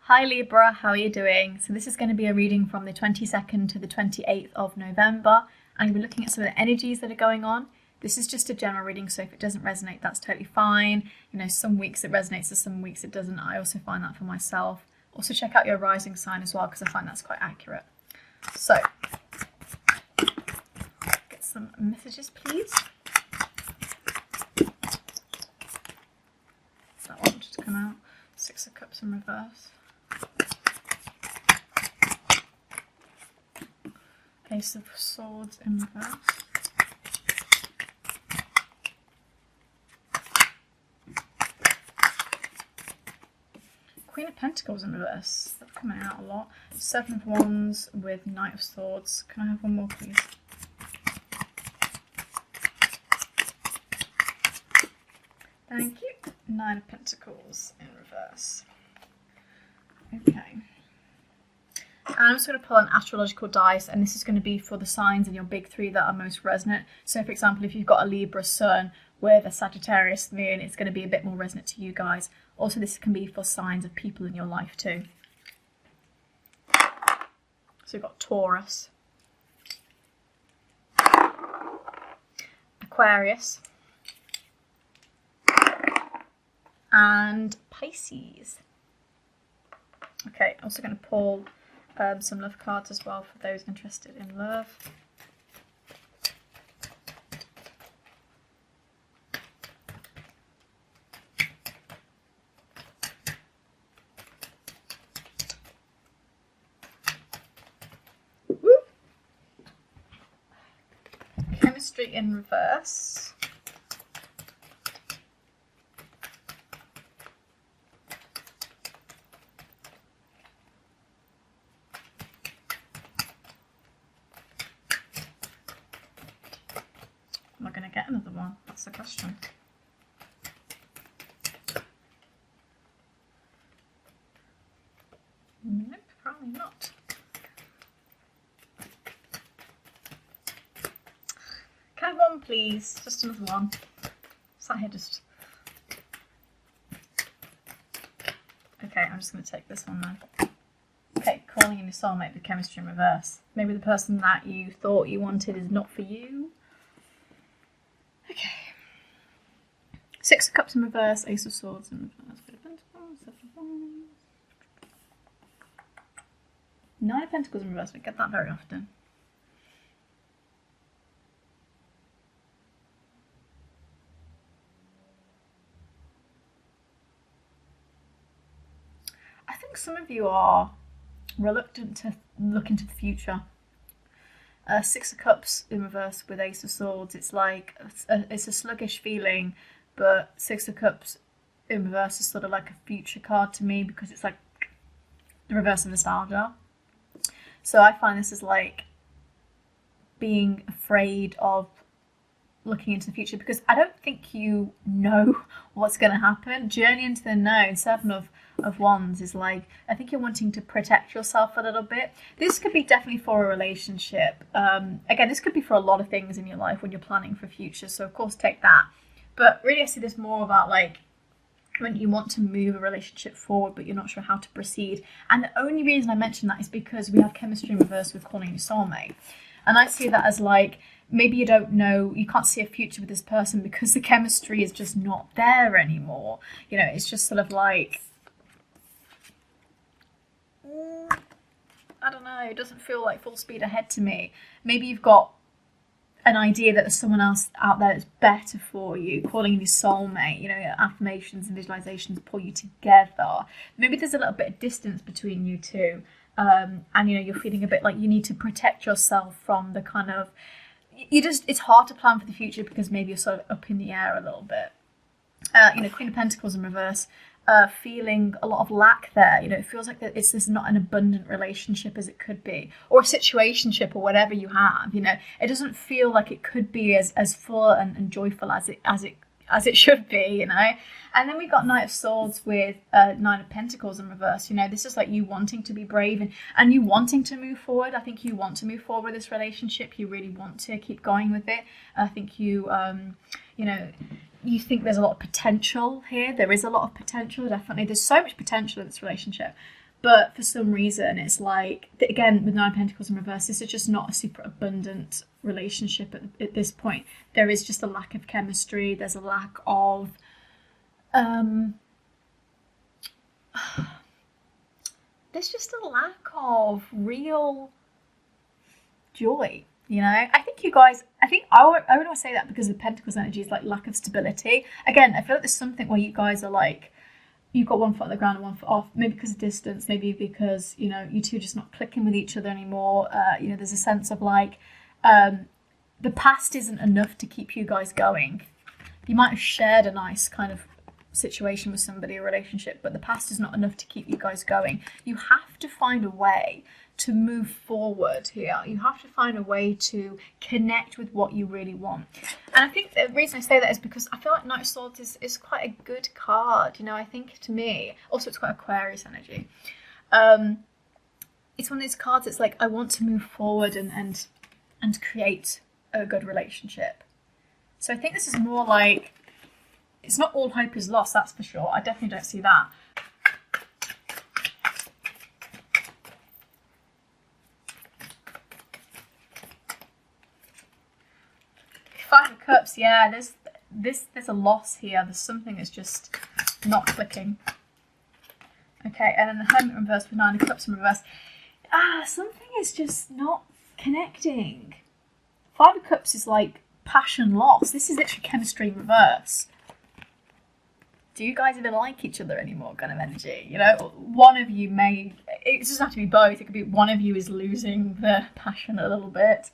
Hi Libra, how are you doing? So this is going to be a reading from the 22nd to the 28th of November, and we're looking at some of the energies that are going on. This is just a general reading, so if it doesn't resonate, that's totally fine. You know, some weeks it resonates and some weeks it doesn't. I also find that for myself. Also check out your rising sign as well, because I find that's quite accurate. So, get some messages, please. That one just come out. Six of Cups in reverse. Ace of Swords in reverse. Queen of Pentacles in reverse. That's coming out a lot. Seven of Wands with Knight of Swords. Can I have one more, please? Thank you. Nine of Pentacles in reverse. Okay. And I'm just going to pull an astrological dice, and this is going to be for the signs in your big three that are most resonant. So, for example, if you've got a Libra Sun with a Sagittarius Moon, it's going to be a bit more resonant to you guys. Also, this can be for signs of people in your life too. So we've got Taurus, Aquarius, and Pisces. Okay, also going to pull some love cards as well for those interested in love. Woo. Chemistry in reverse. Am I going to get another one? That's the question. Nope, probably not. Can I have one, please? Just another one. Sat here just... Okay, I'm just going to take this one then. Okay, calling in your soulmate with chemistry in reverse. Maybe the person that you thought you wanted is not for you. Okay. Six of Cups in reverse, Ace of Swords in reverse, Nine of Pentacles in reverse. We get that very often. I think some of you are reluctant to look into the future. Six of Cups in reverse with Ace of Swords. It's like it's a sluggish feeling, but Six of Cups in reverse is sort of like a future card to me, because it's like the reverse of nostalgia. So I find this is like being afraid of looking into the future, because I don't think you know what's going to happen. Journey into the known. Seven of Wands is like, I think you're wanting to protect yourself a little bit. This could be definitely for a relationship. Again, this could be for a lot of things in your life when you're planning for future, so of course take that. But really I see this more about like when you want to move a relationship forward but you're not sure how to proceed. And the only reason I mention that is because we have chemistry in reverse with calling your soulmate. And I see that as like, maybe you don't know, you can't see a future with this person because the chemistry is just not there anymore. You know, it's just sort of like, I don't know, it doesn't feel like full speed ahead to me. Maybe you've got an idea that there's someone else out there that's better for you, calling you soulmate, you know, your affirmations and visualizations pull you together. Maybe there's a little bit of distance between you two, and you know, you're feeling a bit like you need to protect yourself from the kind of, it's hard to plan for the future because maybe you're sort of up in the air a little bit. You know, Queen of Pentacles in reverse, feeling a lot of lack there. You know, it feels like that it's not an abundant relationship as it could be, or a situationship, or whatever you have. You know, it doesn't feel like it could be as full and joyful as it should be. You know, and then we got Knight of Swords with Nine of Pentacles in reverse. You know, this is like you wanting to be brave and you wanting to move forward. I think you want to move forward with this relationship. You really want to keep going with it. I think you, you know, you think there's a lot of potential here. There is a lot of potential, definitely. There's so much potential in this relationship. But for some reason, it's like, again, with Nine of Pentacles in reverse, this is just not a super abundant relationship at this point. There is just a lack of chemistry. There's a lack of there's just a lack of real joy, you know. I think you guys, I would want to say that because the Pentacles energy is like lack of stability. Again, I feel like there's something where you guys are like, you've got one foot on the ground and one foot off, maybe because of distance, maybe because, you know, you two are just not clicking with each other anymore. You know, there's a sense of like, the past isn't enough to keep you guys going. You might have shared a nice kind of situation with somebody, a relationship, but the past is not enough to keep you guys going. You have to find a way to move forward here. You have to find a way to connect with what you really want. And I think the reason I say that is because I feel like Knight of Swords is quite a good card. You know, I think to me, also it's quite Aquarius energy. It's one of those cards that's like, I want to move forward and create a good relationship. So I think this is more like, it's not all hope is lost, that's for sure. I definitely don't see that. Five of Cups, yeah, there's a loss here. There's something that's just not clicking. Okay, and then the Hermit in reverse with Nine of Cups in reverse. Something is just not connecting. Five of Cups is like passion lost. This is literally chemistry in reverse. Do you guys even like each other anymore kind of energy? You know, one of you may, it doesn't have to be both, it could be one of you is losing the passion a little bit.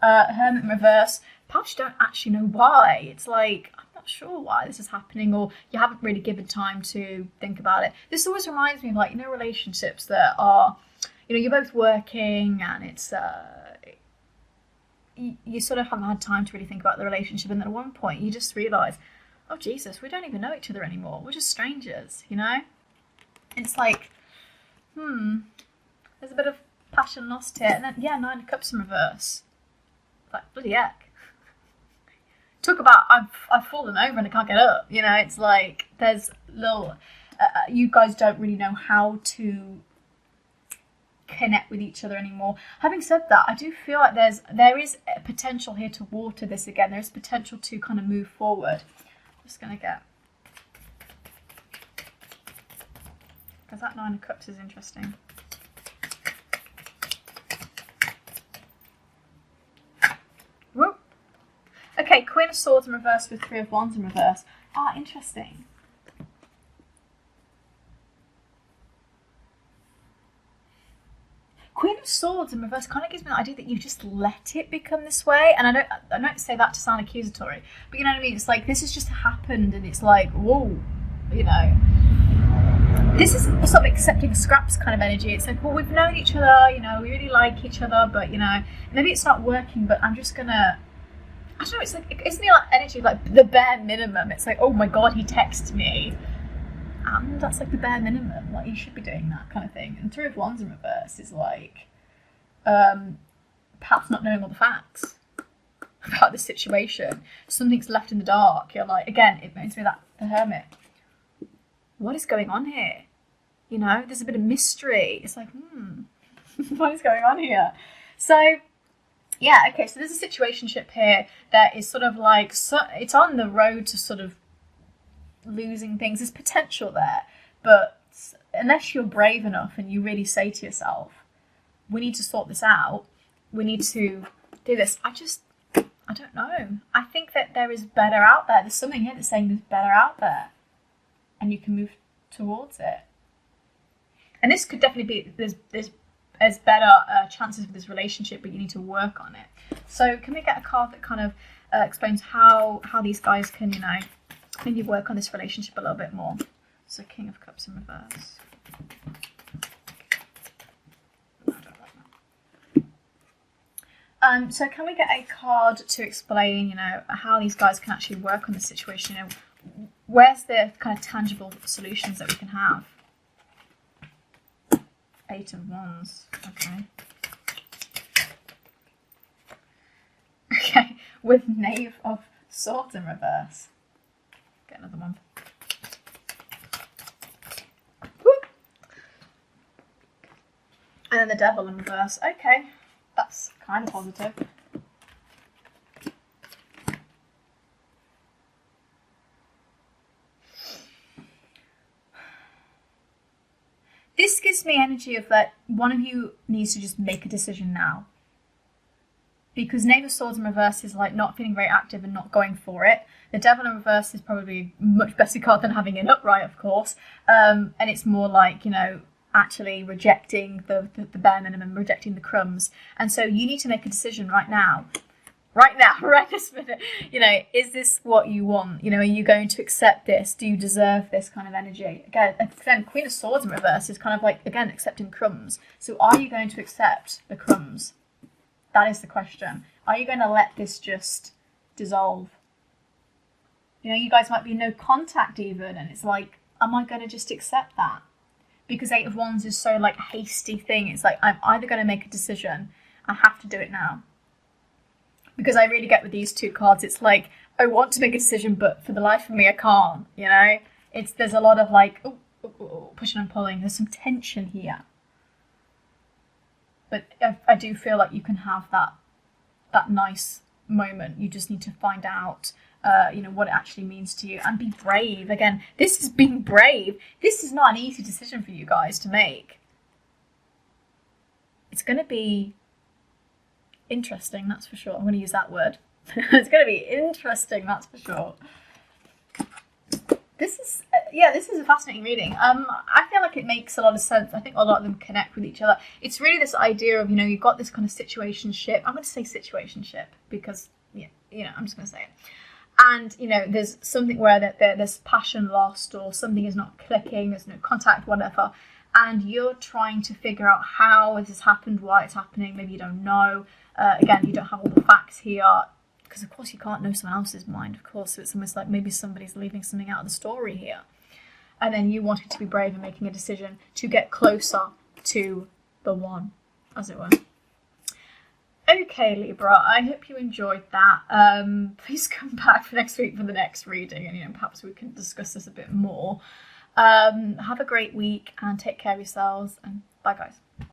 Hermit in reverse, perhaps you don't actually know why. It's like, I'm not sure why this is happening, or you haven't really given time to think about it. This always reminds me of, like, you know, relationships that are, you know, you're both working and it's, you sort of haven't had time to really think about the relationship, and then at one point you just realise, oh Jesus, we don't even know each other anymore. We're just strangers, you know? And it's like, there's a bit of passion lost here. And then, yeah, Nine of Cups in reverse. Like, bloody heck. Talk about, I've fallen over and I can't get up. You know, it's like, there's little, you guys don't really know how to connect with each other anymore. Having said that, I do feel like there is a potential here to water this again. There's potential to kind of move forward. Just gonna get, because that Nine of Cups is interesting. Whoop. Okay, Queen of Swords in reverse with Three of Wands in reverse. Interesting. Queen of Swords in reverse kind of gives me the idea that you just let it become this way. And I don't say that to sound accusatory, but you know what I mean? It's like, this has just happened and it's like, whoa, you know. This is sort of accepting scraps kind of energy. It's like, well, we've known each other, you know, we really like each other, but, you know, maybe it's not working, but I'm just gonna, I don't know, it's like, isn't it like energy, like the bare minimum? It's like, oh my God, he texted me. And that's like the bare minimum, like you should be doing that kind of thing. And Three of Wands in reverse is like, perhaps not knowing all the facts about the situation. Something's left in the dark. You're like, again, it reminds me of that, the Hermit. What is going on here? You know, there's a bit of mystery. It's like, what is going on here? So, yeah, okay, so there's a situationship here that is sort of like, so it's on the road to sort of losing things. There's potential there, but unless you're brave enough and you really say to yourself, we need to sort this out, we need to do this, I don't know. I think that there is better out there. There's something here that's saying there's better out there and you can move towards it. And this could definitely be, there's better chances for this relationship, but you need to work on it. So can we get a card that kind of explains how these guys can, you know, maybe work on this relationship a little bit more? So King of Cups in reverse. So can we get a card to explain, you know, how these guys can actually work on the situation? You know, where's the kind of tangible solutions that we can have? Eight of Wands. Okay. Okay, with Knave of Swords in reverse. Get another one. Woo. And then the devil in reverse. Okay, that's kind of positive. This gives me energy of that one of you needs to just make a decision now. Because Knave of Swords in reverse is like not feeling very active and not going for it. The Devil in reverse is probably a much better card than having an upright, of course. And it's more like, you know, actually rejecting the bare minimum, rejecting the crumbs. And so you need to make a decision right now, right this minute. You know, is this what you want? You know, are you going to accept this? Do you deserve this kind of energy? Again, Queen of Swords in reverse is kind of like, again, accepting crumbs. So are you going to accept the crumbs? That is the question. Are you going to let this just dissolve? You know, you guys might be no contact even, and it's like, am I going to just accept that? Because Eight of Wands is so like a hasty thing. It's like, I'm either going to make a decision, I have to do it now. Because I really get with these two cards, it's like, I want to make a decision, but for the life of me, I can't, you know? There's a lot of like, pushing and pulling. There's some tension here. But I do feel like you can have that nice moment. You just need to find out, you know, what it actually means to you and be brave. Again, this is being brave. This is not an easy decision for you guys to make. It's going to be interesting, that's for sure. I'm going to use that word. It's going to be interesting, that's for sure. This is, this is a fascinating reading. I feel like it makes a lot of sense. I think a lot of them connect with each other. It's really this idea of, you know, you've got this kind of situationship. I'm going to say situationship because, yeah, you know, I'm just going to say it. And, you know, there's something where there's passion lost or something is not clicking, there's no contact, whatever. And you're trying to figure out how this has happened, why it's happening. Maybe you don't know. Again, you don't have all the facts here. Because, of course, you can't know someone else's mind, of course. So it's almost like maybe somebody's leaving something out of the story here. And then you wanted to be brave and making a decision to get closer to the one, as it were. Okay, Libra, I hope you enjoyed that. Please come back for next week for the next reading. And, you know, perhaps we can discuss this a bit more. Have a great week and take care of yourselves. And bye, guys.